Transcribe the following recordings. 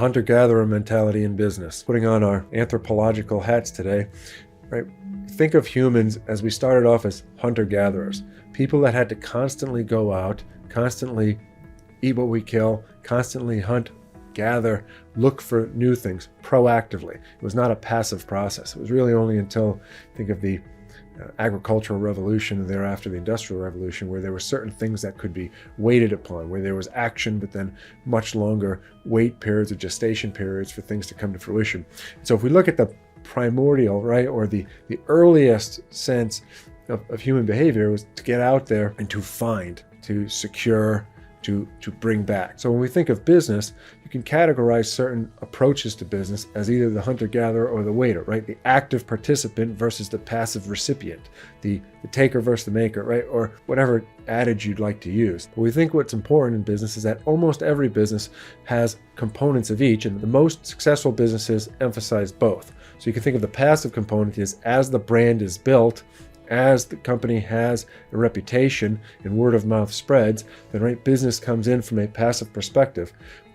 hunter-gatherer mentality in business. Putting on our anthropological hats today, right? Think of humans as we started off as hunter-gatherers, people that had to constantly go out, constantly eat what we kill, constantly hunt, gather, look for new things proactively. It was not a passive process. It was really only until, think of the agricultural revolution and thereafter the industrial revolution, where there were certain things that could be waited upon, where there was action but then much longer wait periods or gestation periods for things to come to fruition. So if we look at the primordial, right, or the earliest sense of human behavior, was to get out there and to find, to secure, to bring back. So when we think of business, you can categorize certain approaches to business as either the hunter-gatherer or the waiter, right? The active participant versus the passive recipient, the taker versus the maker, right? Or whatever adage you'd like to use. But we think what's important in business is that almost every business has components of each, and the most successful businesses emphasize both. So you can think of the passive component as the brand is built, as the company has a reputation and word of mouth spreads, then right, business comes in from a passive perspective.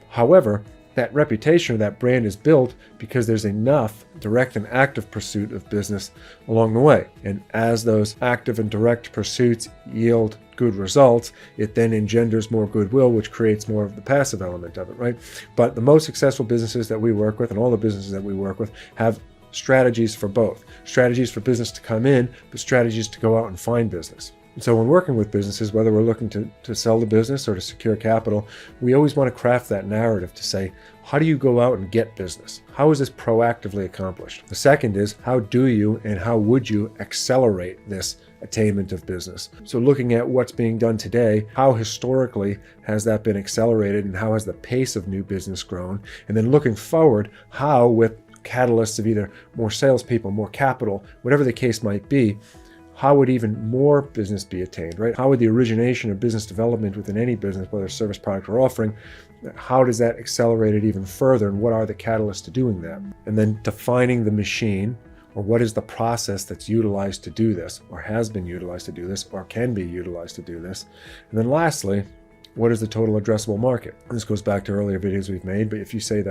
However, that reputation or that brand is built because there's enough direct and active pursuit of business along the way. And as those active and direct pursuits yield good results, it then engenders more goodwill, which creates more of the passive element of it, right? But the most successful businesses that we work with, and all the businesses that we work with, have strategies for both. Strategies for business to come in, but strategies to go out and find business. And so when working with businesses, whether we're looking to sell the business or to secure capital, we always want to craft that narrative to say, how do you go out and get business? How is this proactively accomplished? The second is, how do you and how would you accelerate this attainment of business? So looking at what's being done today, how historically has that been accelerated and how has the pace of new business grown? And then looking forward, how with catalysts of either more salespeople, more capital, whatever the case might be, how would even more business be attained, right? How would the origination of business development within any business, whether service, product, or offering, how does that accelerate it even further, and what are the catalysts to doing that? And then defining the machine, or what is the process that's utilized to do this, or has been utilized to do this, or can be utilized to do this. And then lastly, what is the total addressable market? This goes back to earlier videos we've made, but if you say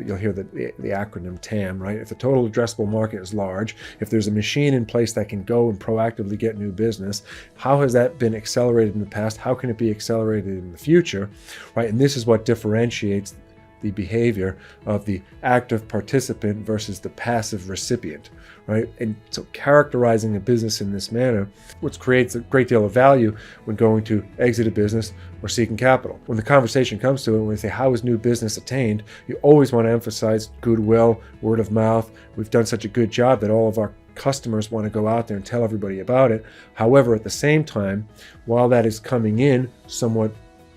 you'll hear the acronym TAM, right? If the total addressable market is large, if there's a machine in place that can go and proactively get new business, how has that been accelerated in the past? How can it be accelerated in the future, right? And this is what differentiates the behavior of the active participant versus the passive recipient, right? And so characterizing a business in this manner, which creates a great deal of value when going to exit a business or seeking capital. When the conversation comes to it, when we say, how is new business attained? You always want to emphasize goodwill, word of mouth. We've done such a good job that all of our customers want to go out there and tell everybody about it. However, at the same time, while that is coming in somewhat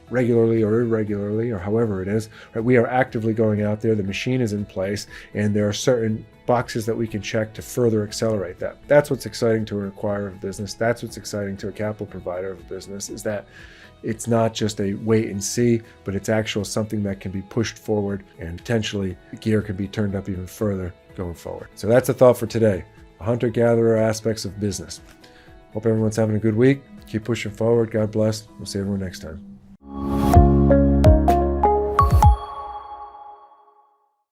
regularly or irregularly, or however it is, right, we are actively going out there, the machine is in place, and there are certain boxes that we can check to further accelerate that. That's what's exciting to an acquirer of business. That's what's exciting to a capital provider of business, is that it's not just a wait and see, but it's actual something that can be pushed forward, and potentially the gear can be turned up even further going forward. So that's a thought for today, the hunter-gatherer aspects of business. Hope everyone's having a good week. Keep pushing forward. God bless. We'll see everyone next time.